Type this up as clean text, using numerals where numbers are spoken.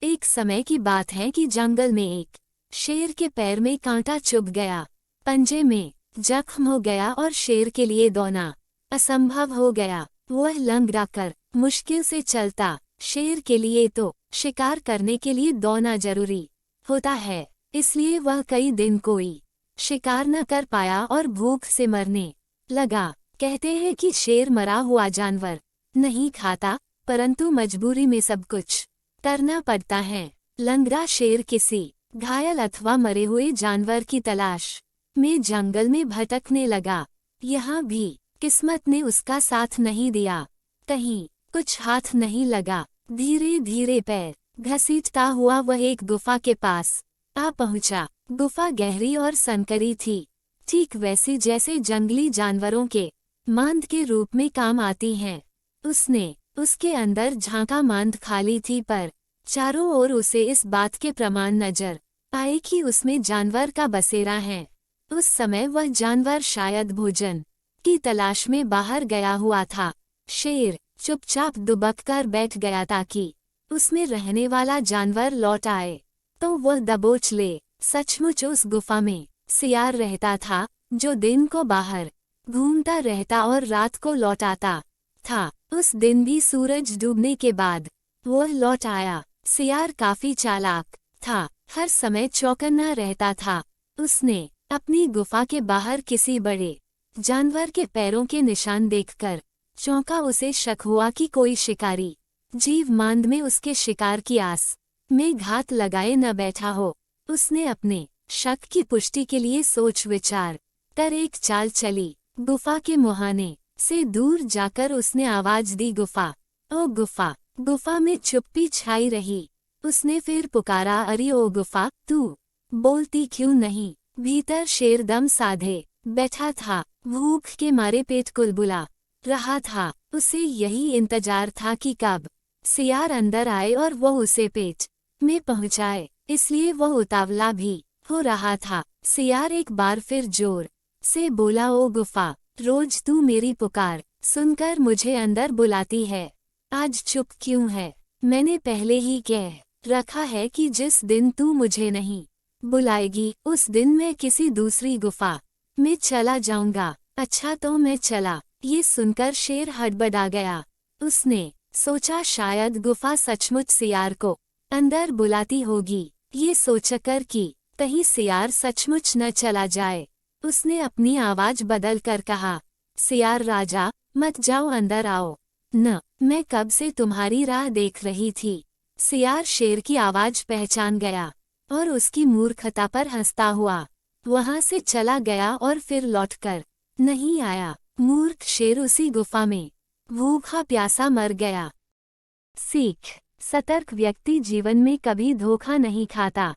एक समय की बात है कि जंगल में एक शेर के पैर में कांटा चुभ गया। पंजे में जख्म हो गया और शेर के लिए दौड़ना असंभव हो गया। वह लंगड़ा कर मुश्किल से चलता। शेर के लिए तो शिकार करने के लिए दौड़ना जरूरी होता है, इसलिए वह कई दिन कोई शिकार न कर पाया और भूख से मरने लगा। कहते हैं कि शेर मरा हुआ जानवर नहीं खाता, परंतु मजबूरी में सब कुछ करना पड़ता है। लंगड़ा शेर किसी घायल अथवा मरे हुए जानवर की तलाश में जंगल में भटकने लगा। यहाँ भी किस्मत ने उसका साथ नहीं दिया, कहीं कुछ हाथ नहीं लगा। धीरे धीरे पैर घसीटता हुआ वह एक गुफा के पास आ पहुंचा। गुफा गहरी और संकरी थी, ठीक वैसी जैसे जंगली जानवरों के मांद के रूप में काम आती हैं। उसने उसके अंदर झांका। मांद खाली थी, पर चारों ओर उसे इस बात के प्रमाण नजर आए कि उसमें जानवर का बसेरा है। उस समय वह जानवर शायद भोजन की तलाश में बाहर गया हुआ था। शेर चुपचाप दुबक कर बैठ गया ताकि उसमें रहने वाला जानवर लौट आए तो वह दबोच ले। सचमुच उस गुफा में सियार रहता था, जो दिन को बाहर घूमता रहता और रात को लौट आता था। उस दिन भी सूरज डूबने के बाद वह लौट आया। सियार काफी चालाक था, हर समय चौकन्ना रहता था। उसने अपनी गुफा के बाहर किसी बड़े जानवर के पैरों के निशान देखकर चौंका। उसे शक हुआ कि कोई शिकारी जीव मांद में उसके शिकार की आस में घात लगाए न बैठा हो। उसने अपने शक की पुष्टि के लिए सोच विचार कर एक चाल चली। गुफा के मुहाने से दूर जाकर उसने आवाज दी, गुफा ओ गुफा। गुफा में चुप्पी छाई रही। उसने फिर पुकारा, अरे ओ गुफा, तू बोलती क्यों नहीं? भीतर शेर दम साधे बैठा था, भूख के मारे पेट कुलबुला रहा था। उसे यही इंतजार था कि कब सियार अंदर आए और वह उसे पेट में पहुंचाए, इसलिए वह उतावला भी हो रहा था। सियार एक बार फिर जोर से बोला, ओ गुफा, रोज तू मेरी पुकार सुनकर मुझे अंदर बुलाती है, आज चुप क्यों है? मैंने पहले ही कह रखा है कि जिस दिन तू मुझे नहीं बुलाएगी उस दिन मैं किसी दूसरी गुफा में चला जाऊंगा। अच्छा तो मैं चला। ये सुनकर शेर हड़बड़ा गया। उसने सोचा शायद गुफा सचमुच सियार को अंदर बुलाती होगी। ये सोचकर कि कहीं सियार सचमुच न चला जाए, उसने अपनी आवाज बदल कर कहा, सियार राजा मत जाओ, अंदर आओ न, मैं कब से तुम्हारी राह देख रही थी। सियार शेर की आवाज पहचान गया और उसकी मूर्खता पर हंसता हुआ वहां से चला गया और फिर लौटकर नहीं आया। मूर्ख शेर उसी गुफा में भूखा प्यासा मर गया। सीख: सतर्क व्यक्ति जीवन में कभी धोखा नहीं खाता।